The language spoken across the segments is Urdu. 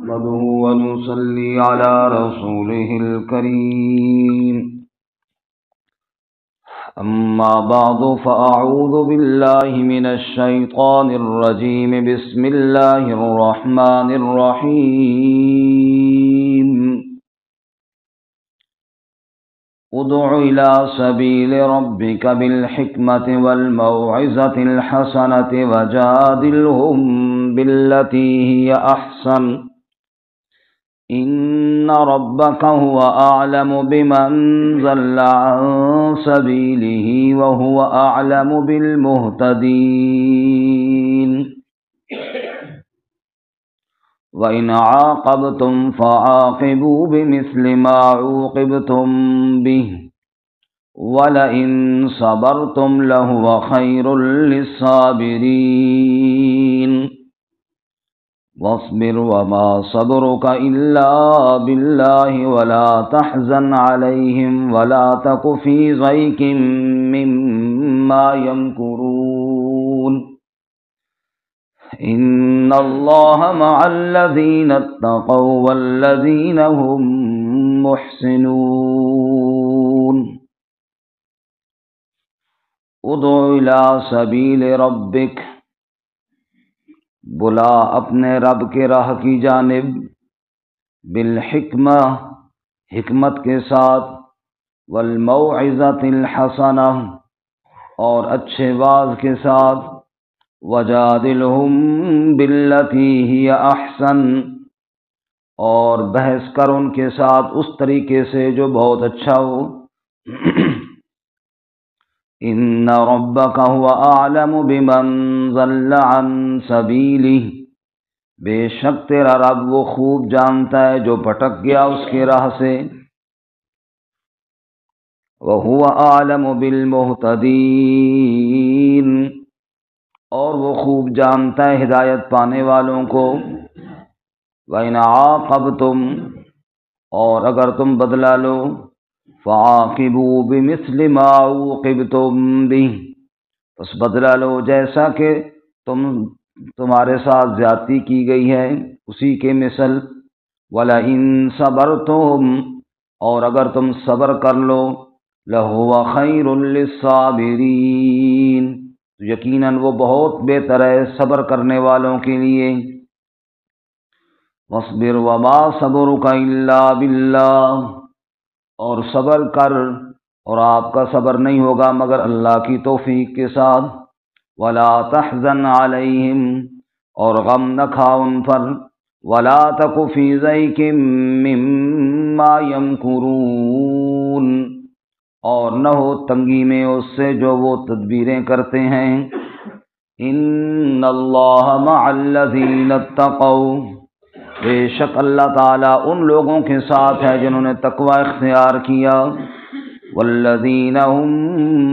نحمده ونصلي على رسوله الكريم أما بعد فأعوذ بالله من الشيطان الرجيم بسم الله الرحمن الرحيم ادع إلى سبيل ربك بالحكمة والموعظة الحسنة وجادلهم بالتي هي أحسن إن ربك هو أعلم بمن ضل عن سبيله وهو أعلم بالمهتدين وإن عاقبتم فعاقبوا بمثل ما عوقبتم به ولئن صبرتم لهو خير للصابرين واصبر وما صبرك إلا بالله ولا تحزن عليهم ولا تك في ضيق مما يمكرون إن الله مع الذين اتقوا والذين هم محسنون ادع إلى سبيل ربك بلا اپنے رب کے راہ کی جانب بالحکمہ حکمت کے ساتھ والموعظۃ الحسنہ اور اچھے واعظ کے ساتھ وجادلہم باللتی ہی احسن اور بحث کر ان کے ساتھ اس طریقے سے جو بہت اچھا ہو ان ربک هو اعلم بمن ضل عن سبیلہ بے شک تیرا رب وہ خوب جانتا ہے جو بھٹک گیا اس کے راہ سے وهو اعلم بالمہتدین اور وہ خوب جانتا ہے ہدایت پانے والوں کو وَإِنْ عَاقَبْتُمْ اور اگر تم بدلہ لو فَعَاقِبُوا بِمِثْلِ مَا عُوقِبْتُمْ بِهِ پس بدلہ لو جیسا کہ تمہارے ساتھ زیادتی کی گئی ہے اسی کے مثل وَلَئِن صَبَرْتُمْ اور اگر تم صبر کر لو لَهُوَ خَيْرٌ لِلصَّابِرِينَ تو یقیناً وہ بہت بہتر ہے صبر کرنے والوں کے لیے وَاصْبِرْ وَمَا صَبْرُكَ إِلَّا بِاللَّهِ اور صبر کر اور آپ کا صبر نہیں ہوگا مگر اللہ کی توفیق کے ساتھ وَلَا تَحْزَنْ عَلَيْهِمْ اور غم نہ کھا ان پر وَلَا تَكُ فِي ضَيْقٍ مِّمَّا يَمْكُرُونَ اور نہ ہو تنگی میں اس سے جو وہ تدبیریں کرتے ہیں ان اللہ مع الذین اتقوا بے شک اللہ تعالیٰ ان لوگوں کے ساتھ ہے جنہوں نے تقوی اختیار کیا والذین هم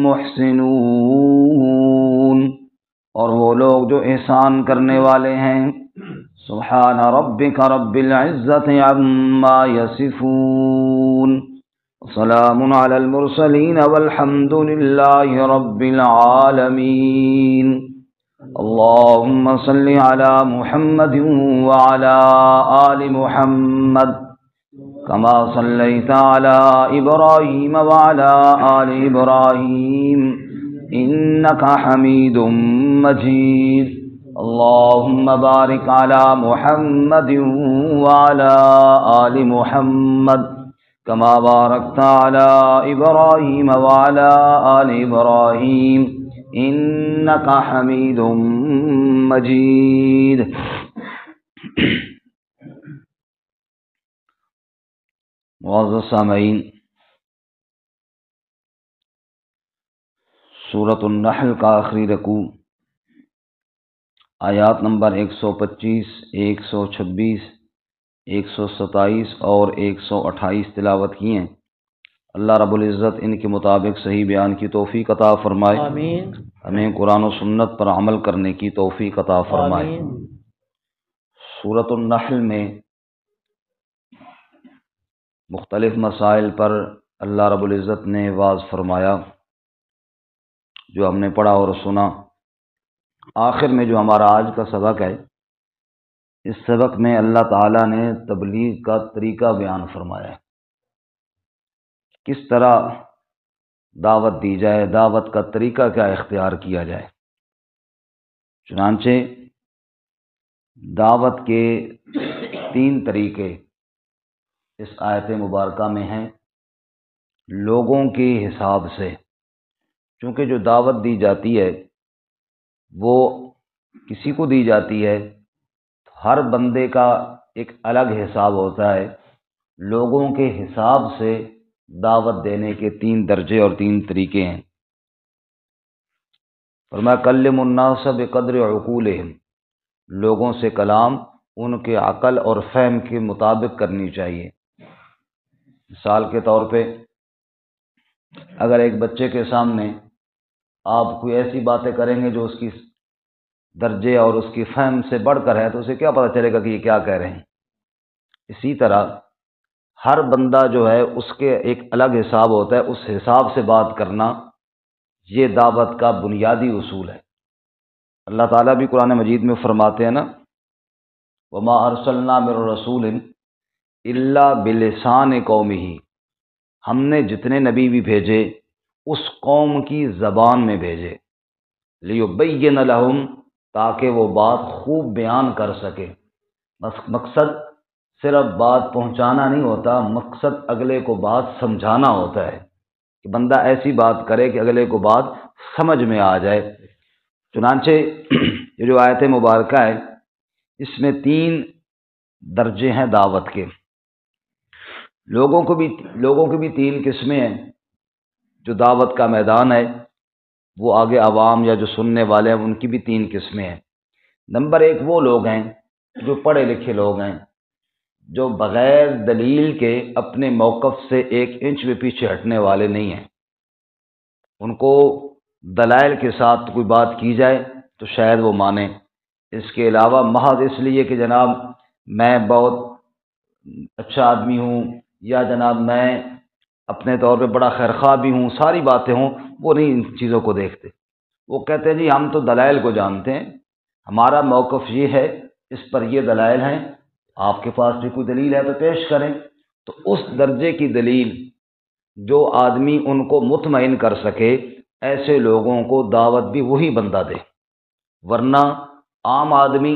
محسنون اور وہ لوگ جو احسان کرنے والے ہیں سبحان ربک رب العزت عما یصفون وسلام علی المرسلین والحمد للہ رب العالمین اللهم صل على محمد وعلى آل محمد كما صليت على إبراهيم وعلى آل إبراهيم إنك حميد مجيد اللهم بارك على محمد وعلى آل محمد كما باركت على إبراهيم وعلى آل إبراهيم إنك حميد مجيد معزز سامعین سورۃ النحل کا آخری رکوع آیات نمبر 125 126 127 اور 128 تلاوت کی ہیں اللہ رب العزت ان کے مطابق صحیح بیان کی توفیق عطا فرمائے آمین ہمیں قرآن و سنت پر عمل کرنے کی توفیق عطا فرمائے آمین سورۃ النحل میں مختلف مسائل پر اللہ رب العزت نے واضح فرمایا جو ہم نے پڑھا اور سنا۔ آخر میں جو ہمارا آج کا سبق ہے اس سبق میں اللہ تعالیٰ نے تبلیغ کا طریقہ بیان فرمایا ہے، کس طرح دعوت دی جائے، دعوت کا طریقہ کیا اختیار کیا جائے۔ چنانچہ دعوت کے 3 طریقے اس آیت مبارکہ میں ہیں۔ لوگوں کے حساب سے، چونکہ جو دعوت دی جاتی ہے وہ کسی کو دی جاتی ہے، ہر بندے کا ایک الگ حساب ہوتا ہے۔ لوگوں کے حساب سے دعوت دینے کے 3 درجے اور 3 طریقے ہیں۔ فرمایا کلم الناس بقدر عقولہم، لوگوں سے کلام ان کے عقل اور فہم کے مطابق کرنی چاہیے۔ مثال کے طور پہ اگر ایک بچے کے سامنے آپ کوئی ایسی باتیں کریں گے جو اس کی درجے اور اس کی فہم سے بڑھ کر ہے تو اسے کیا پتہ چلے گا کہ یہ کیا کہہ رہے ہیں۔ اسی طرح ہر بندہ جو ہے اس کے ایک الگ حساب ہوتا ہے، اس حساب سے بات کرنا یہ دعوت کا بنیادی اصول ہے۔ اللہ تعالیٰ بھی قرآن مجید میں فرماتے ہیں نا، وما ارسلنا من رسول الا بلسان قومہ، ہم نے جتنے نبی بھی بھیجے اس قوم کی زبان میں بھیجے، لیبین لہم، تاکہ وہ بات خوب بیان کر سکے۔ مقصد صرف بات پہنچانا نہیں ہوتا، مقصد اگلے کو بات سمجھانا ہوتا ہے، کہ بندہ ایسی بات کرے کہ اگلے کو بات سمجھ میں آ جائے۔ چنانچہ یہ جو آیت مبارکہ ہے اس میں 3 درجے ہیں دعوت کے۔ لوگوں کی بھی 3 قسمیں ہیں۔ جو دعوت کا میدان ہے وہ آگے عوام یا جو سننے والے ہیں ان کی بھی 3 قسمیں ہیں۔ نمبر 1 وہ لوگ ہیں جو پڑھے لکھے لوگ ہیں، جو بغیر دلیل کے اپنے موقف سے 1 انچ بھی پیچھے ہٹنے والے نہیں ہیں۔ ان کو دلائل کے ساتھ کوئی بات کی جائے تو شاید وہ مانیں۔ اس کے علاوہ محض اس لیے کہ جناب میں بہت اچھا آدمی ہوں یا جناب میں اپنے طور پہ بڑا خیرخواہ بھی ہوں، ساری باتیں ہوں، وہ نہیں ان چیزوں کو دیکھتے۔ وہ کہتے ہیں جی ہم تو دلائل کو جانتے ہیں، ہمارا موقف یہ ہے، اس پر یہ دلائل ہیں، آپ کے پاس بھی کوئی دلیل ہے تو پیش کریں۔ تو اس درجے کی دلیل جو آدمی ان کو مطمئن کر سکے، ایسے لوگوں کو دعوت بھی وہی بندہ دے۔ ورنہ عام آدمی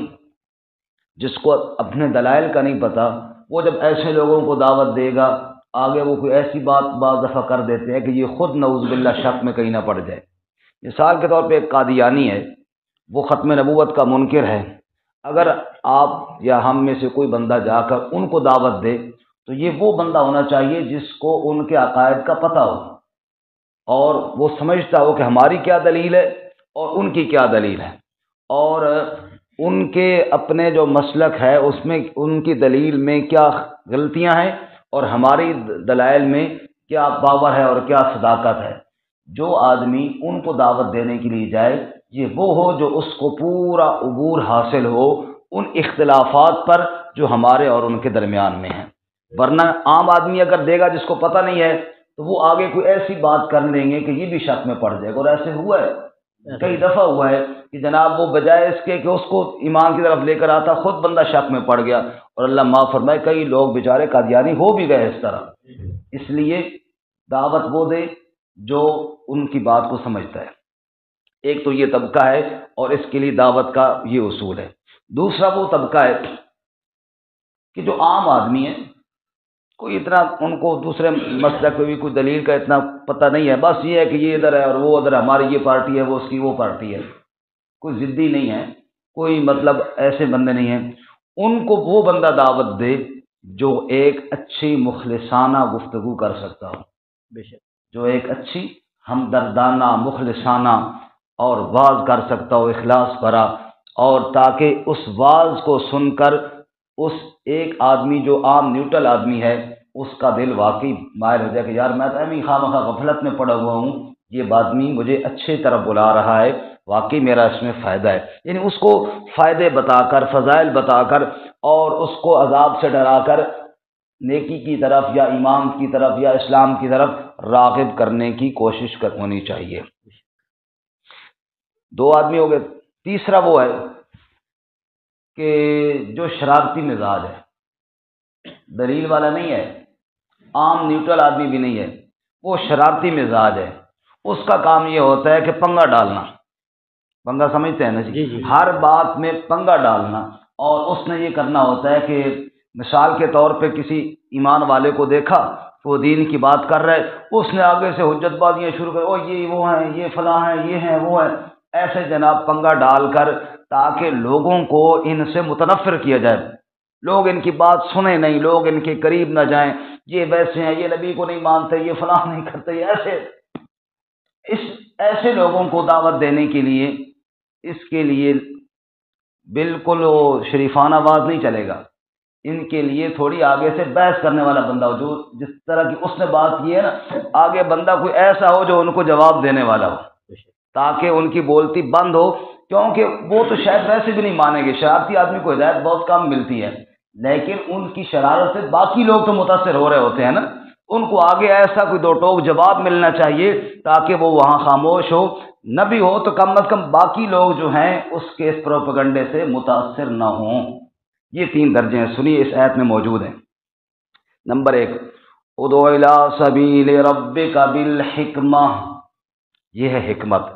جس کو اپنے دلائل کا نہیں پتہ، وہ جب ایسے لوگوں کو دعوت دے گا، آگے وہ کوئی ایسی بات بعض دفعہ کر دیتے ہیں کہ یہ خود نعوذ باللہ شک میں کہیں نہ پڑ جائے۔ مثال کے طور پہ ایک قادیانی ہے، وہ ختم نبوت کا منکر ہے۔ اگر آپ یا ہم میں سے کوئی بندہ جا کر ان کو دعوت دے تو یہ وہ بندہ ہونا چاہیے جس کو ان کے عقائد کا پتہ ہو اور وہ سمجھتا ہو کہ ہماری کیا دلیل ہے اور ان کی کیا دلیل ہے، اور ان کے اپنے جو مسلک ہے اس میں ان کی دلیل میں کیا غلطیاں ہیں اور ہماری دلائل میں کیا پاور ہے اور کیا صداقت ہے۔ جو آدمی ان کو دعوت دینے کے لیے جائے یہ وہ ہو جو اس کو پورا عبور حاصل ہو ان اختلافات پر جو ہمارے اور ان کے درمیان میں ہیں۔ ورنہ عام آدمی اگر دے گا جس کو پتہ نہیں ہے تو وہ آگے کوئی ایسی بات کر لیں گے کہ یہ بھی شک میں پڑ جائے گا، اور ایسے ہوا ہے، کئی دفعہ ہوا ہے کہ جناب وہ بجائے اس کے کہ اس کو ایمان کی طرف لے کر آتا، خود بندہ شک میں پڑ گیا، اور اللہ معاف فرمائے کئی لوگ بیچارے قادیانی ہو بھی گئے اس طرح۔ اس لیے دعوت وہ دے جو ان کی بات کو سمجھتا ہے۔ ایک تو یہ طبقہ ہے اور اس کے لیے دعوت کا یہ اصول ہے۔ دوسرا وہ طبقہ ہے کہ جو عام آدمی ہے، کوئی اتنا ان کو دوسرے مسلک پہ بھی کوئی دلیل کا اتنا پتہ نہیں ہے، بس یہ ہے کہ یہ ادھر ہے اور وہ ادھر، ہماری یہ پارٹی ہے وہ اس کی وہ پارٹی ہے، کوئی ضدی نہیں ہے، کوئی مطلب ایسے بندے نہیں ہیں۔ ان کو وہ بندہ دعوت دے جو ایک اچھی مخلصانہ گفتگو کر سکتا ہو، بے شک جو ایک اچھی ہمدردانہ مخلصانہ اور واعظ کر سکتا ہو اخلاص بھرا، اور تاکہ اس واعظ کو سن کر اس ایک آدمی جو عام نیوٹرل آدمی ہے اس کا دل واقعی مائل ہو جائے کہ یار میں تو ایویں خواہ غفلت میں پڑا ہوا ہوں، یہ آدمی مجھے اچھے طرف بلا رہا ہے، واقعی میرا اس میں فائدہ ہے۔ یعنی اس کو فائدے بتا کر، فضائل بتا کر اور اس کو عذاب سے ڈرا کر نیکی کی طرف یا ایمان کی طرف یا اسلام کی طرف راغب کرنے کی کوشش ہونی چاہیے۔ 2 آدمی ہو گئے۔ تیسرا وہ ہے کہ جو شرارتی مزاج ہے، دلیل والا نہیں ہے، عام نیوٹرل آدمی بھی نہیں ہے، وہ شرارتی مزاج ہے، اس کا کام یہ ہوتا ہے کہ پنگا ڈالنا، پنگا سمجھتے ہیں نا جی، ہر بات میں پنگا ڈالنا، اور اس نے یہ کرنا ہوتا ہے کہ مثال کے طور پہ کسی ایمان والے کو دیکھا تو وہ دین کی بات کر رہے، اس نے آگے سے حجت بازیاں شروع کر، او یہ وہ ہیں، یہ فلاں ہیں، یہ ہیں، وہ ہیں، ایسے جناب پنگا ڈال کر تاکہ لوگوں کو ان سے متنفر کیا جائے، لوگ ان کی بات سنیں نہیں، لوگ ان کے قریب نہ جائیں، یہ ویسے ہیں، یہ نبی کو نہیں مانتے، یہ فلاں نہیں کرتے، یہ ایسے لوگوں کو دعوت دینے کے لیے اس کے لیے بالکل وہ شریفانہ آواز نہیں چلے گا، ان کے لیے تھوڑی آگے سے بحث کرنے والا بندہ ہو، جو جس طرح کی اس نے بات کی ہے نا، آگے بندہ کوئی ایسا ہو جو ان کو جواب دینے والا ہو، تاکہ ان کی بولتی بند ہو، کیونکہ وہ تو شاید ویسے بھی نہیں مانیں گے، شرارتی آدمی کو ہدایت بہت کم ملتی ہے، لیکن ان کی شرارت سے باقی لوگ تو متاثر ہو رہے ہوتے ہیں نا، ان کو آگے ایسا کوئی دو ٹوک جواب ملنا چاہیے تاکہ وہ وہاں خاموش ہو، نہ بھی ہو تو کم از کم باقی لوگ جو ہیں اس کے اس پروپیگنڈے سے متاثر نہ ہوں۔ یہ 3 درجے ہیں، سنیے اس آیت میں موجود ہیں۔ نمبر 1، ادعو الی سبیل ربک بالحکمہ، یہ ہے حکمت۔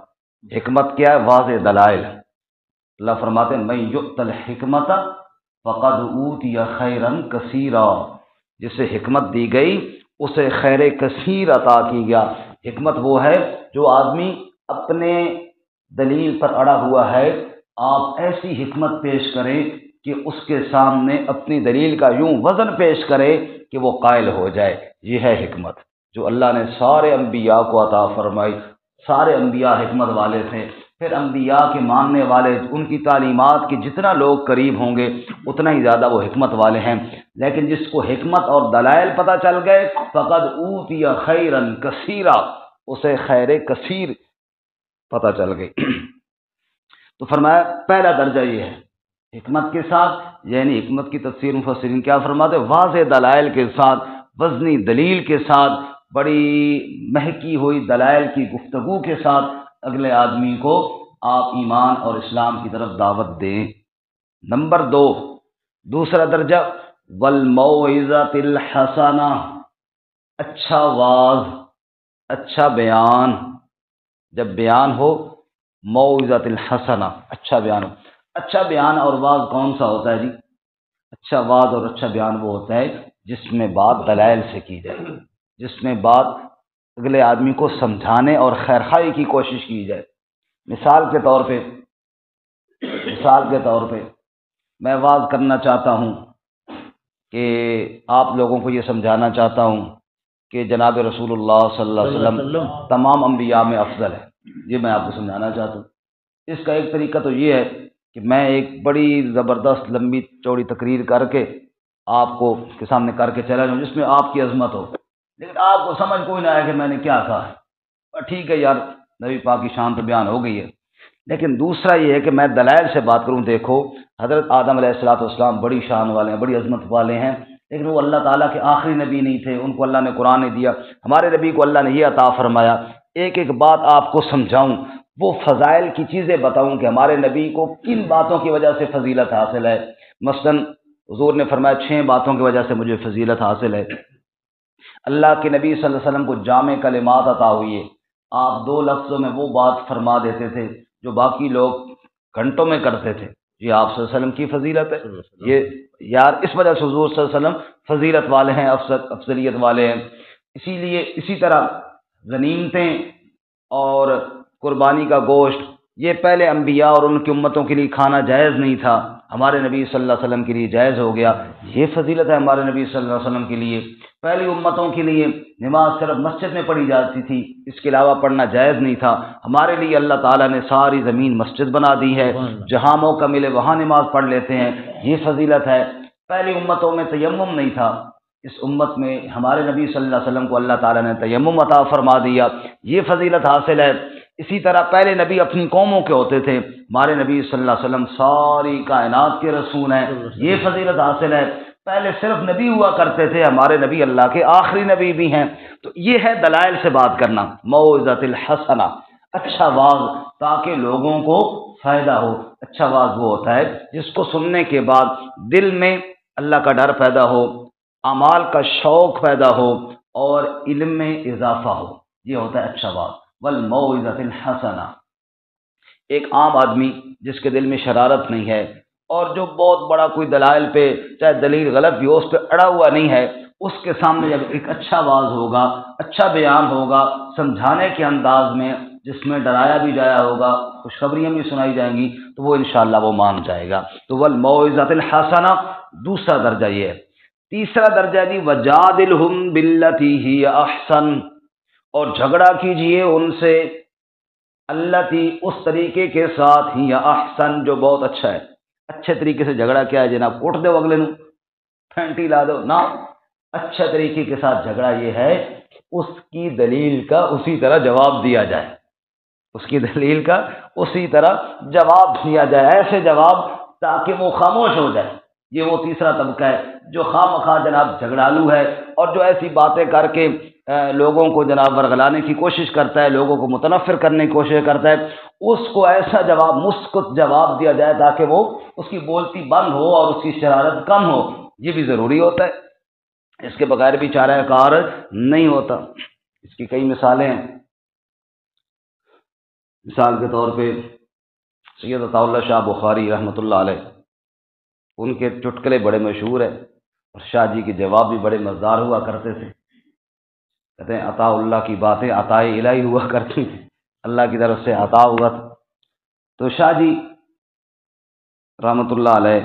حکمت کیا ہے؟ واضح دلائل۔ اللہ فرماتے ہیں من یؤت الحکمت فقد اوتی خیرا کثیرا، جسے حکمت دی گئی اسے خیر کثیر عطا کی گیا۔ حکمت وہ ہے جو آدمی اپنے دلیل پر اڑا ہوا ہے، آپ ایسی حکمت پیش کریں کہ اس کے سامنے اپنی دلیل کا یوں وزن پیش کرے کہ وہ قائل ہو جائے، یہ ہے حکمت جو اللہ نے سارے انبیاء کو عطا فرمائی۔ سارے انبیاء حکمت والے تھے، پھر انبیاء کے ماننے والے، ان کی تعلیمات کے جتنا لوگ قریب ہوں گے اتنا ہی زیادہ وہ حکمت والے ہیں، لیکن جس کو حکمت اور دلائل پتہ چل گئے فقد اوتی خیرا کثیرا، اسے خیر کثیر پتہ چل گئی۔ تو فرمایا پہلا درجہ یہ ہے حکمت کے ساتھ، یعنی حکمت کی تفسیر مفسرین کیا فرماتے؟ واضح دلائل کے ساتھ، وزنی دلیل کے ساتھ، بڑی مہکی ہوئی دلائل کی گفتگو کے ساتھ اگلے آدمی کو آپ ایمان اور اسلام کی طرف دعوت دیں۔ نمبر 2، دوسرا درجہ والموعظۃ الحسنہ، اچھا واعظ، اچھا بیان۔ جب بیان ہو موعظۃ الحسنہ، اچھا بیان ہو۔ اچھا بیان اور واعظ کون سا ہوتا ہے جی؟ اچھا واعظ اور اچھا بیان وہ ہوتا ہے جس میں بات دلائل سے کی جائے، جس میں بات اگلے آدمی کو سمجھانے اور خیرخواہی کی کوشش کی جائے۔ مثال کے طور پہ میں واعظ کرنا چاہتا ہوں کہ آپ لوگوں کو یہ سمجھانا چاہتا ہوں کہ جناب رسول اللہ صلی اللہ علیہ وسلم تمام انبیاء میں افضل ہے، یہ میں آپ کو سمجھانا چاہتا ہوں۔ اس کا ایک طریقہ تو یہ ہے کہ میں ایک بڑی زبردست لمبی چوڑی تقریر کر کے آپ کو کے سامنے کر کے چلا جاؤں جس میں آپ کی عظمت ہو، لیکن آپ کو سمجھ کوئی نہ آئے کہ میں نے کیا کہا ہے، اور ٹھیک ہے یار نبی پاک کی شان تو بیان ہو گئی ہے۔ لیکن دوسرا یہ ہے کہ میں دلائل سے بات کروں، دیکھو حضرت آدم علیہ السلام بڑی شان والے ہیں، بڑی عظمت والے ہیں، لیکن وہ اللہ تعالیٰ کے آخری نبی نہیں تھے، ان کو اللہ نے قرآن نہیں دیا، ہمارے نبی کو اللہ نے یہ عطا فرمایا۔ ایک ایک بات آپ کو سمجھاؤں، وہ فضائل کی چیزیں بتاؤں کہ ہمارے نبی کو کن باتوں کی وجہ سے فضیلت حاصل ہے۔ مثلاً حضور نے فرمایا 6 باتوں کی وجہ سے مجھے فضیلت حاصل ہے۔ اللہ کے نبی صلی اللہ علیہ وسلم کو جامع کلمات عطا ہوئی ہے، آپ 2 لفظوں میں وہ بات فرما دیتے تھے جو باقی لوگ گھنٹوں میں کرتے تھے، یہ آپ صلی اللہ علیہ وسلم کی فضیلت ہے۔ یہ یار اس وجہ سے حضور صلی اللہ علیہ وسلم فضیلت والے ہیں، افضلیت والے ہیں۔ اسی لیے اسی طرح غنیمتیں اور قربانی کا گوشت یہ پہلے انبیاء اور ان کی امتوں کے لیے کھانا جائز نہیں تھا، ہمارے نبی صلی اللہ علیہ وسلم کے لیے جائز ہو گیا، یہ فضیلت ہے ہمارے نبی صلی اللہ علیہ وسلم کے لیے۔ پہلی امتوں کے لیے نماز صرف مسجد میں پڑھی جاتی تھی، اس کے علاوہ پڑھنا جائز نہیں تھا، ہمارے لیے اللہ تعالیٰ نے ساری زمین مسجد بنا دی ہے، جہاں موقع ملے وہاں نماز پڑھ لیتے ہیں، یہ فضیلت ہے۔ پہلی امتوں میں تیمم نہیں تھا، اس امت میں ہمارے نبی صلی اللہ علیہ وسلم کو اللہ تعالیٰ نے تیمم عطا فرما دیا، یہ فضیلت حاصل ہے۔ اسی طرح پہلے نبی اپنی قوموں کے ہوتے تھے، ہمارے نبی صلی اللہ علیہ وسلم ساری کائنات کے رسول ہیں، یہ فضیلت حاصل ہے۔ پہلے صرف نبی ہوا کرتے تھے، ہمارے نبی اللہ کے آخری نبی بھی ہیں۔ تو یہ ہے دلائل سے بات کرنا، موعظۃ الحسنہ، اچھا واعظ تاکہ لوگوں کو فائدہ ہو۔ اچھا واعظ وہ ہوتا ہے جس کو سننے کے بعد دل میں اللہ کا ڈر پیدا ہو، اعمال کا شوق پیدا ہو، اور علم میں اضافہ ہو، یہ ہوتا ہے اچھا واعظ۔ والموعظۃ الحسنہ، ایک عام آدمی جس کے دل میں شرارت نہیں ہے اور جو بہت بڑا کوئی دلائل پہ چاہے دلیل غلط بھی ہو اس پہ اڑا ہوا نہیں ہے، اس کے سامنے جب ایک اچھا واعظ ہوگا، اچھا بیان ہوگا سمجھانے کے انداز میں، جس میں ڈرایا بھی جایا ہوگا، خوشخبریاں بھی سنائی جائیں گی، تو وہ انشاءاللہ وہ مان جائے گا۔ تو والموعظۃ الحسنہ دوسرا درجہ یہ ہے۔ تیسرا درجہ جی وجادلہم باللتی ہی احسن، اور جھگڑا کیجئے ان سے التی اس طریقے کے ساتھ ہی احسن جو بہت اچھا ہے۔ اچھے طریقے سے جھگڑا کیا ہے جناب؟ کوٹ دو اگلے نو، پھینٹی لا دو نہ، اچھے طریقے کے ساتھ جھگڑا یہ ہے اس کی دلیل کا اسی طرح جواب دیا جائے، اس کی دلیل کا اسی طرح جواب دیا جائے، ایسے جواب تاکہ وہ خاموش ہو جائے۔ یہ وہ تیسرا طبقہ ہے جو خواہ مخواہ جناب جھگڑالو ہے اور جو ایسی باتیں کر کے لوگوں کو جناب ورغلانے کی کوشش کرتا ہے، لوگوں کو متنفر کرنے کی کوشش کرتا ہے، اس کو ایسا جواب، مسکت جواب دیا جائے تاکہ وہ اس کی بولتی بند ہو اور اس کی شرارت کم ہو۔ یہ بھی ضروری ہوتا ہے، اس کے بغیر بھی چارہ کار نہیں ہوتا۔ اس کی کئی مثالیں ہیں۔ مثال کے طور پہ سید عطا اللہ شاہ بخاری رحمۃ اللہ علیہ، ان کے چٹکلے بڑے مشہور ہیں اور شاہ جی کے جواب بھی بڑے مزدار ہوا کرتے تھے۔ کہتے ہیں عطا اللہ کی باتیں عطا الہی ہوا کرتی تھی، اللہ کی طرف سے عطا ہوا تھا۔ تو شاہ جی رحمۃ اللہ علیہ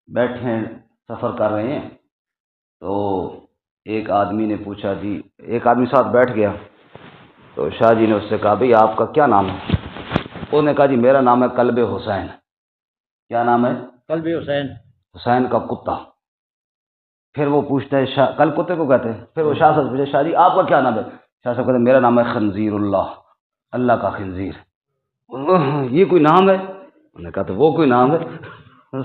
بیٹھے ہیں، سفر کر رہے ہیں، تو ایک آدمی نے پوچھا، جی ایک آدمی ساتھ بیٹھ گیا، تو شاہ جی نے اس سے کہا بھئی آپ کا کیا نام ہے؟ انہوں نے کہا جی میرا نام ہے کلب حسین۔ کیا نام ہے؟ کلب حسین۔ حسین کا کتا۔ پھر وہ پوچھتا ہے شاہ، کل کتے کو کہتے ہیں، پھر وہ شاہ صاحب پوچھے شاہ جی آپ کا کیا نام ہے؟ شاہ صاحب کہتے ہیں میرا نام ہے خنزیر اللہ، اللہ کا خنزیر۔ یہ کوئی نام ہے؟ انہوں نے کہا تو وہ کوئی نام ہے۔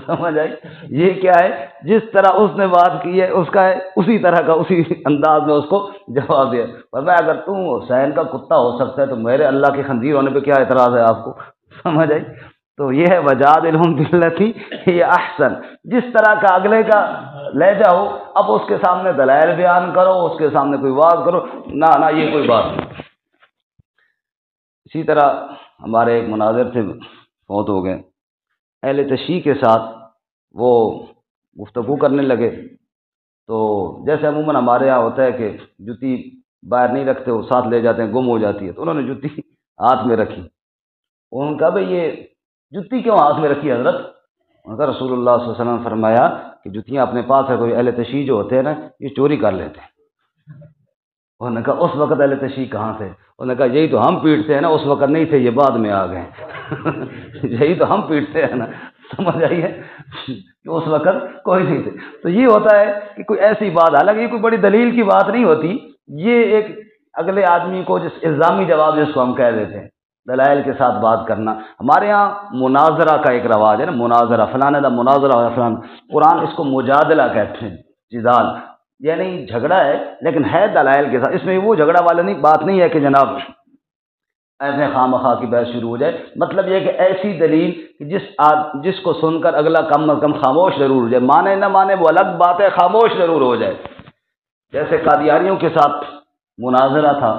سمجھ آئی؟ یہ کیا ہے؟ جس طرح اس نے بات کی ہے اس کا ہے اسی طرح کا، اسی انداز میں اس کو جواب دیا۔ فرمایا اگر تم حسین کا کتا ہو سکتا ہے تو میرے اللہ کے خنزیر ہونے پہ کیا اعتراض ہے آپ کو؟ سمجھ آئی؟ تو یہ ہے وجادلہم باللتی ہی احسن، جس طرح کا اگلے کا لہجہ ہو، اب اس کے سامنے دلائل بیان کرو، اس کے سامنے کوئی واضح کرو، نہ یہ کوئی بات نہیں۔ اسی طرح ہمارے ایک مناظر سے فوت ہو گئے، اہل تشیع کے ساتھ وہ گفتگو کرنے لگے، تو جیسے عموماً ہمارے یہاں ہوتا ہے کہ جوتی باہر نہیں رکھتے، وہ ساتھ لے جاتے ہیں، گم ہو جاتی ہے، تو انہوں نے جوتی ہاتھ میں رکھی۔ انہوں نے کہا بھئی یہ جوتی کیوں ہاتھ میں رکھی حضرت؟ انہوں نے کہا رسول اللہ صلی اللہ علیہ وسلم نے فرمایا کہ جوتیاں اپنے پاس ہے، کوئی اہل تشیع جو ہوتے ہیں نا یہ چوری کر لیتے ہیں۔ انہوں نے کہا اس وقت اہل تشیع کہاں تھے؟ انہوں نے کہا یہی تو ہم پیٹتے ہیں نا، اس وقت نہیں تھے، یہ بعد میں آ گئے۔ یہی تو ہم پیٹتے ہیں نا، سمجھ آئی ہے کہ اس وقت کوئی نہیں تھے۔ تو یہ ہوتا ہے کہ کوئی ایسی بات، حالانکہ یہ کوئی بڑی دلیل کی بات نہیں ہوتی، یہ ایک اگلے آدمی کو جس الزامی جواب جس کو ہم کہہ دیتے ہیں، دلائل کے ساتھ بات کرنا۔ ہمارے ہاں مناظرہ کا ایک رواج ہے نا، مناظرہ، فلاں دا مناظرہ ہو فلاں، قرآن اس کو مجادلہ کہتے ہیں، جدال، یعنی جھگڑا ہے لیکن ہے دلائل کے ساتھ۔ اس میں وہ جھگڑا والا نہیں بات نہیں ہے کہ جناب ایسے خواہ مخواہ کی بحث شروع ہو جائے، مطلب یہ کہ ایسی دلیل کہ جس کو سن کر اگلا کم از کم خاموش ضرور ہو جائے، مانے نہ مانے وہ الگ بات ہے، خاموش ضرور ہو جائے۔ جیسے قادیانیوں کے ساتھ مناظرہ تھا،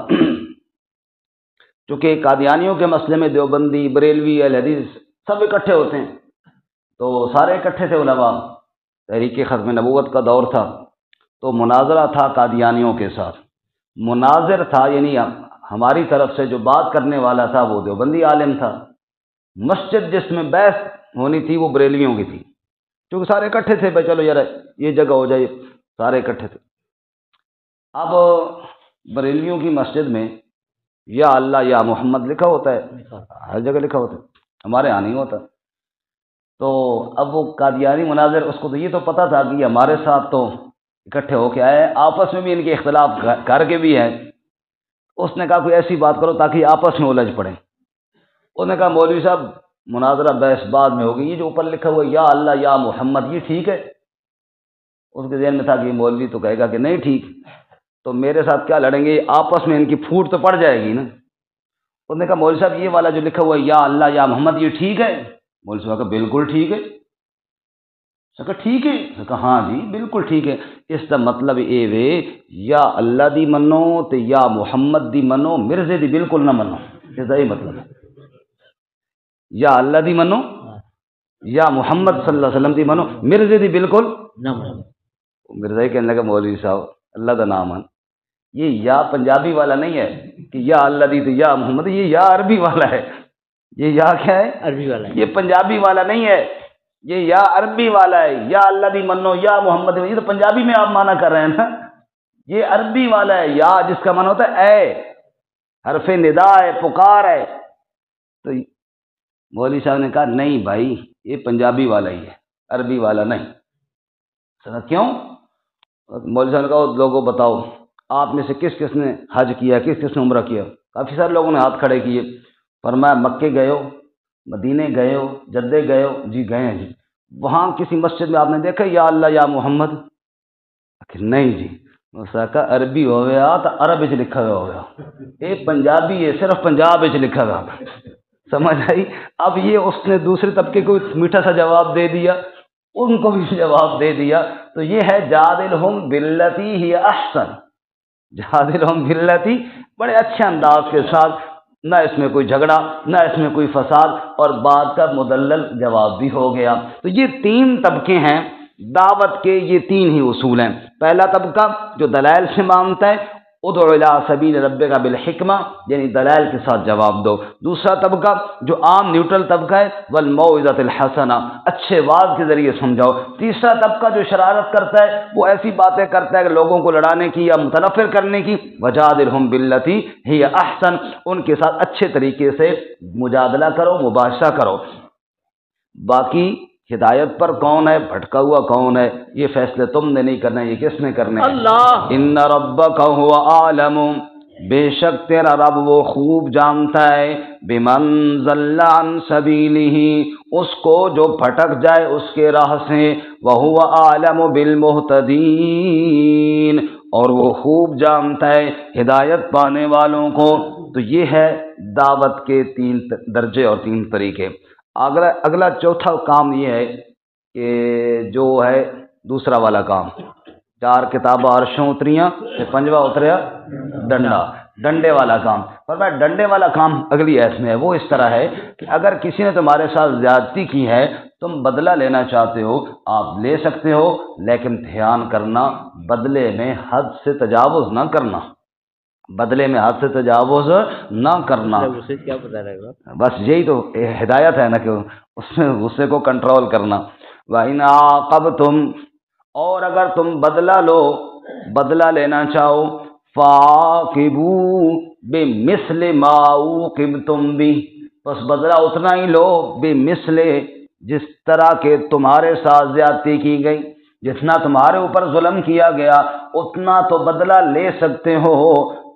چونکہ قادیانیوں کے مسئلے میں دیوبندی، بریلوی، اہل حدیث سب اکٹھے ہوتے ہیں، تو سارے اکٹھے تھے علماء، تحریک ختم نبوت کا دور تھا، تو مناظرہ تھا قادیانیوں کے ساتھ۔ مناظر تھا یعنی ہماری طرف سے جو بات کرنے والا تھا وہ دیوبندی عالم تھا، مسجد جس میں بحث ہونی تھی وہ بریلویوں کی تھی، کیونکہ سارے اکٹھے تھے، بھائی چلو یار یہ جگہ ہو جائے، سارے اکٹھے تھے۔ اب بریلویوں کی مسجد میں یا اللہ یا محمد لکھا ہوتا ہے، ہر جگہ لکھا ہوتا ہے، ہمارے یہاں نہیں ہوتا۔ تو اب وہ قادیانی مناظر، اس کو تو یہ تو پتہ تھا کہ یہ ہمارے ساتھ تو اکٹھے ہو کے آئے، آپس میں بھی ان کے اختلاف کر کے بھی ہے۔ اس نے کہا کوئی ایسی بات کرو تاکہ آپس میں الجھ پڑیں۔ اس نے کہا مولوی صاحب مناظرہ بحث بعد میں ہوگی، یہ جو اوپر لکھا ہوا ہے یا اللہ یا محمد یہ ٹھیک ہے؟ اس کے ذہن میں تھا کہ یہ مولوی تو کہے گا کہ نہیں ٹھیک، تو میرے ساتھ کیا لڑیں گے، آپس میں ان کی پھوٹ تو پڑ جائے گی نا۔ اس نے کہا مولوی صاحب یہ والا جو لکھا ہوا ہے یا اللہ یا محمد یہ ٹھیک ہے؟ مولوی صاحب کہا بالکل ٹھیک ہے. کہا ٹھیک ہے. کہا ہاں جی بالکل ٹھیک ہے. اس کا مطلب یہ وے یا اللہ دی منو تے یا محمد دی منو، مرزے دی بالکل نہ منو. اس کا یہ مطلب ہے یا اللہ دی منو یا محمد صلی اللہ علیہ وسلم دی منو، مرزے دی بالکل نہ منو. مرزا ہی کہنے لگا مولوی صاحب اللہ دا نام من، یہ یا پنجابی والا نہیں ہے کہ یا اللہ دی تو یا محمد، یہ یا عربی والا ہے. یہ یا کیا ہے؟ عربی والا ہے. یہ پنجابی والا نہیں ہے، یہ یا عربی والا ہے. یا اللہ دی منو یا محمد، یہ تو پنجابی میں آپ مانا کر رہے ہیں نا. یہ عربی والا ہے یا جس کا معنی ہوتا ہے اے، حرف ندا ہے، پکار ہے. تو مولوی صاحب نے کہا نہیں بھائی یہ پنجابی والا ہی ہے، عربی والا نہیں. کیوں؟ مولوی صاحب نے کہا لوگوں بتاؤ آپ میں سے کس کس نے حج کیا، کس کس نے عمرہ کیا؟ کافی سارے لوگوں نے ہاتھ کھڑے کیے. فرمایا مکے گئے ہو، مدینے گئے ہو، جدے گئے ہو؟ جی گئے ہیں جی. وہاں کسی مسجد میں آپ نے دیکھا یا اللہ یا محمد؟ نہیں جی. کہا عربی ہو گیا تو عرب وچ لکھا ہوا ہو گیا، یہ پنجابی ہے صرف پنجاب وچ لکھا ہوا. سمجھ آئی؟ اب یہ اس نے دوسرے طبقے کو میٹھا سا جواب دے دیا، ان کو بھی جواب دے دیا. تو یہ ہے جادلہم باللتی ہی احسن، جادلہم باللتی، بڑے اچھے انداز کے ساتھ، نہ اس میں کوئی جھگڑا نہ اس میں کوئی فساد، اور بات کا مدلل جواب بھی ہو گیا. تو یہ تین طبقے ہیں دعوت کے، یہ تین ہی اصول ہیں. پہلا طبقہ جو دلائل سے مانتا ہے، ادعو الی سبیل ربک بالحکمہ، یعنی دلائل کے ساتھ جواب دو. دوسرا طبقہ جو عام نیوٹرل طبقہ ہے، والموعظۃ الحسنہ، اچھے وعظ کے ذریعے سمجھاؤ. تیسرا طبقہ جو شرارت کرتا ہے، وہ ایسی باتیں کرتا ہے کہ لوگوں کو لڑانے کی یا متنفر کرنے کی، وجادلہم باللتی ہی احسن، ان کے ساتھ اچھے طریقے سے مجادلہ کرو، مباحثہ کرو. باقی ہدایت پر کون ہے، بھٹکا ہوا کون ہے، یہ فیصلے تم نے نہیں کرنا، یہ کس نے کرنے؟ اللہ. ان ربک هو عالم، بے شک تیرا رب وہ خوب جانتا ہے، بمن ضل عن سبیلہ، اس کو جو بھٹک جائے اس کے راہ سے، وہو عالم بالمہتدین، اور وہ خوب جانتا ہے ہدایت پانے والوں کو. تو یہ ہے دعوت کے تین درجے اور تین طریقے. اگلا چوتھا کام یہ ہے کہ جو ہے دوسرا والا کام، 4 کتابیں عرشوں اتریاں، 5واں اتریا ڈنڈے والا کام. پر میں ڈنڈے والا کام اگلی ایس میں ہے. وہ اس طرح ہے کہ اگر کسی نے تمہارے ساتھ زیادتی کی ہے، تم بدلہ لینا چاہتے ہو، آپ لے سکتے ہو، لیکن دھیان کرنا بدلے میں حد سے تجاوز نہ کرنا، بدلے میں حد سے تجاوز نہ کرنا. اسے کیا پتہ رہے گا؟ بس یہی تو ہدایت ہے نا کہ اس میں غصے کو کنٹرول کرنا. وَإِنْ عَاقَبْتُمْ، اور اگر تم بدلہ لو، بدلہ لینا چاہو، فَعَاقِبُوا بِمِثْلِ مَا عُوقِبْتُمْ بِهِ، بس بدلہ اتنا ہی لو، بِمِثْلِ، جس طرح کہ تمہارے ساتھ زیادتی کی گئی، جتنا تمہارے اوپر ظلم کیا گیا اتنا تو بدلہ لے سکتے ہو،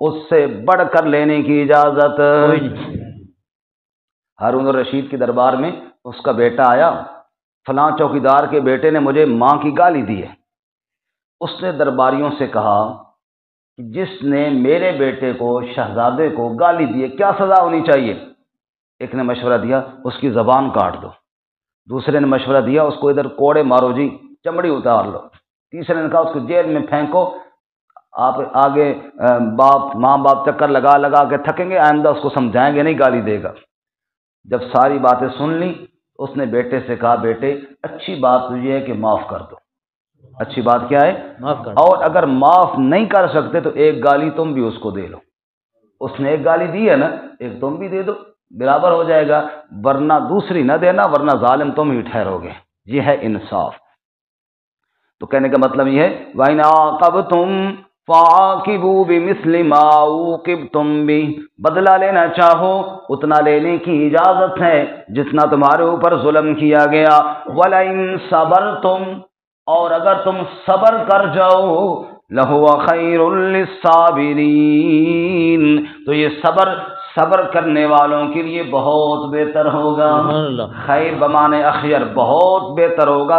اس سے بڑھ کر لینے کی اجازت. ہارون الرشید کے دربار میں اس کا بیٹا آیا، فلاں چوکیدار کے بیٹے نے مجھے ماں کی گالی دی ہے. اس نے درباریوں سے کہا کہ جس نے میرے بیٹے کو، شہزادے کو گالی دی ہے، کیا سزا ہونی چاہیے؟ ایک نے مشورہ دیا اس کی زبان کاٹ دو، دوسرے نے مشورہ دیا اس کو ادھر کوڑے مارو جی، چمڑی اتار لو، تیسرے نے کہا اس کو جیل میں پھینکو. آپ آگے ماں باپ چکر لگا کے تھکیں گے، آئندہ اس کو سمجھائیں گے نہیں، گالی دے گا. جب ساری باتیں سن لی، اس نے بیٹے سے کہا بیٹے اچھی بات تو یہ ہے کہ معاف کر دو. اچھی بات کیا ہے؟ معاف کر دو. اور اگر معاف نہیں کر سکتے تو ایک گالی تم بھی اس کو دے لو. اس نے ایک گالی دی ہے نا، ایک تم بھی دے دو، برابر ہو جائے گا. ورنہ دوسری نہ دینا، ورنہ ظالم تم ہی ٹھہرو گے. یہ ہے انصاف. تو کہنے کا مطلب یہ ہے وَإِنْ عَاقَبْتُمْ فَعَاقِبُوا بِمِثْلِ مَا عُوقِبْتُمْ بِهِ، بدلہ لینا چاہو اتنا لینے کی اجازت ہے جتنا تمہارے اوپر ظلم کیا گیا. وَلَئِن صَبَرْتُمْ، اور اگر تم صبر کر جاؤ، لَهُوَ خَيْرٌ لِلصَّابِرِينَ، تو یہ صبر کرنے والوں کے لیے بہت بہتر ہوگا. خیر بمانے اخیر، بہت بہتر ہوگا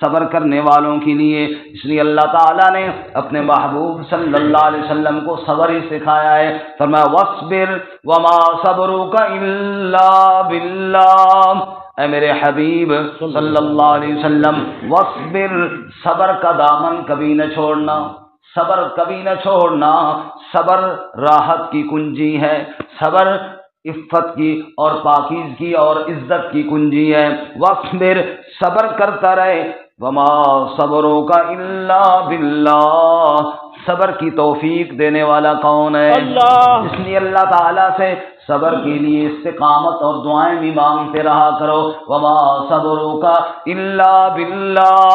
صبر کرنے والوں کے لیے. اس لیے اللہ تعالیٰ نے اپنے محبوب صلی اللہ علیہ وسلم کو صبر ہی سکھایا ہے. فرمایا وَاصْبِرْ وَمَا صَبْرُكَ إِلَّا بِاللَّهِ، اے میرے حبیب صلی اللہ علیہ وسلم، وصبر، صبر کا دامن کبھی نہ چھوڑنا، صبر کبھی نہ چھوڑنا، صبر راحت کی کنجی ہے، صبر عفت کی اور پاکیزگی اور عزت کی کنجی ہے۔ وصبر، صبر کرتا رہے، وما صبرک الا باللہ، صبر کی توفیق دینے والا کون ہے؟ اللہ۔ اس لیے اللہ تعالیٰ سے صبر کے لیے استقامت اور دعائیں بھی مانگتے رہا کرو۔ وما صبرک الا باللہ،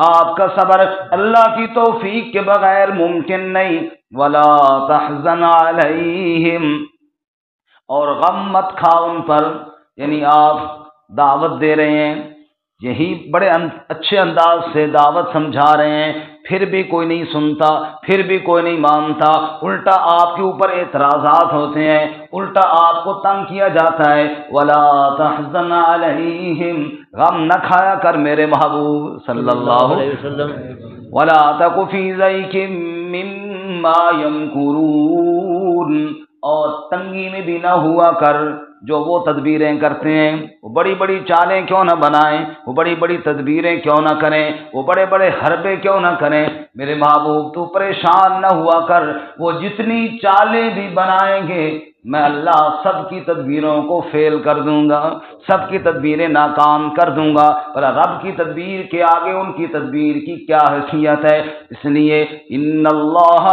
آپ کا صبر اللہ کی توفیق کے بغیر ممکن نہیں۔ ولا تحزن علیہم، اور غم مت کھا ان پر، یعنی آپ دعوت دے رہے ہیں، یہی بڑے اچھے انداز سے دعوت سمجھا رہے ہیں، پھر بھی کوئی نہیں سنتا، پھر بھی کوئی نہیں مانتا، الٹا آپ کے اوپر اعتراضات ہوتے ہیں، الٹا آپ کو تنگ کیا جاتا ہے۔ ولا تحزن علیہم، غم نہ کھایا کر میرے محبوب صلی اللہ علیہ وسلم۔ ولا تک فی ضیق مما یمکرون، اور تنگی میں بھی نہ ہوا کر جو وہ تدبیریں کرتے ہیں، وہ بڑی بڑی چالیں کیوں نہ بنائیں، وہ بڑی بڑی تدبیریں کیوں نہ کریں، وہ بڑے بڑے حربے کیوں نہ کریں، میرے محبوب تو پریشان نہ ہوا کر، وہ جتنی چالیں بھی بنائیں گے میں اللہ سب کی تدبیروں کو فیل کر دوں گا، سب کی تدبیریں ناکام کر دوں گا۔ پر رب کی تدبیر کے آگے ان کی تدبیر کی کیا حیثیت ہے؟ اس لیے ان اللہ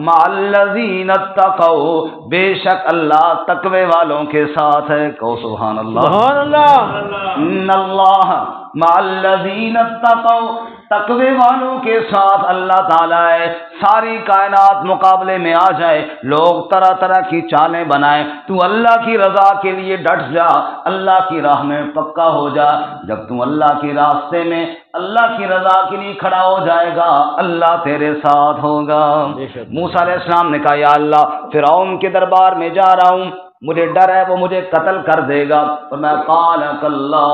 مع الذین اتقوا، بے شک اللہ تقوی والوں کے ساتھ ہے۔ کہو سبحان اللہ، سبحان اللہ۔ ان اللہ مع الذین اتقوا، تقوی والوں کے ساتھ اللہ تعالیٰ ہے۔ ساری کائنات مقابلے میں آ جائے، لوگ طرح طرح کی چالیں بنائیں، تو اللہ کی رضا کے لیے ڈٹ جا، اللہ کی راہ میں پکا ہو جا۔ جب تم اللہ کے راستے میں اللہ کی رضا کے لیے کھڑا ہو جائے گا، اللہ تیرے ساتھ ہوگا۔ موسیٰ علیہ السلام نے کہا یا اللہ فرعون کے دربار میں جا رہا ہوں، مجھے ڈر ہے وہ مجھے قتل کر دے گا، تو میں قال کلا،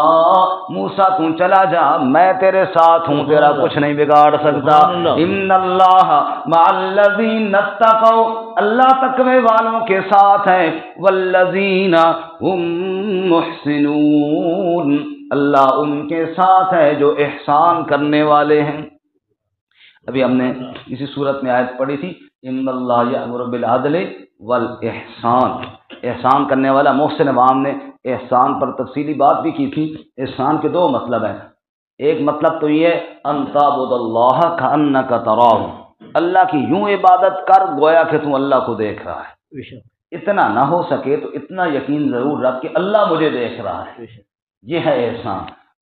موسیٰ تو چلا جا، میں تیرے ساتھ ہوں، تیرا کچھ نہیں بگاڑ سکتا۔ ان اللہ مع الذین اتقوا، اللہ تقوی والوں کے ساتھ ہے، والذین هم محسنون، اللہ ان کے ساتھ ہے جو احسان کرنے والے ہیں۔ ابھی ہم نے اسی صورت میں آیت پڑھی تھی، ان اللہ یأمر بالعدل والاحسان، احسان کرنے والا محسن عوام نے احسان پر تفصیلی بات بھی کی تھی۔ احسان کے دو مطلب ہیں، ایک مطلب تو یہ ان تعبد اللہ کأنک تراہ، اللہ کی یوں عبادت کر گویا کہ تم اللہ کو دیکھ رہا ہے، اتنا نہ ہو سکے تو اتنا یقین ضرور رکھ کہ اللہ مجھے دیکھ رہا ہے، یہ ہے احسان۔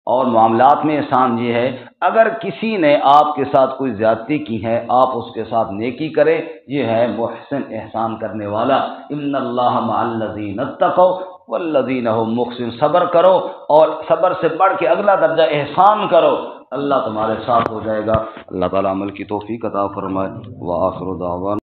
اور معاملات میں احسان یہ ہے، اگر کسی نے آپ کے ساتھ کوئی زیادتی کی ہے، آپ اس کے ساتھ نیکی کرے، یہ ہے محسن احسان کرنے والا۔ ان اللہ مع الذین اتقوا والذین هم محسن، صبر کرو اور صبر سے بڑھ کے اگلا درجہ احسان کرو، اللہ تمہارے ساتھ ہو جائے گا۔ اللہ تعالیٰ عمل کی توفیق عطا فرمائے۔ وآخر دعوانا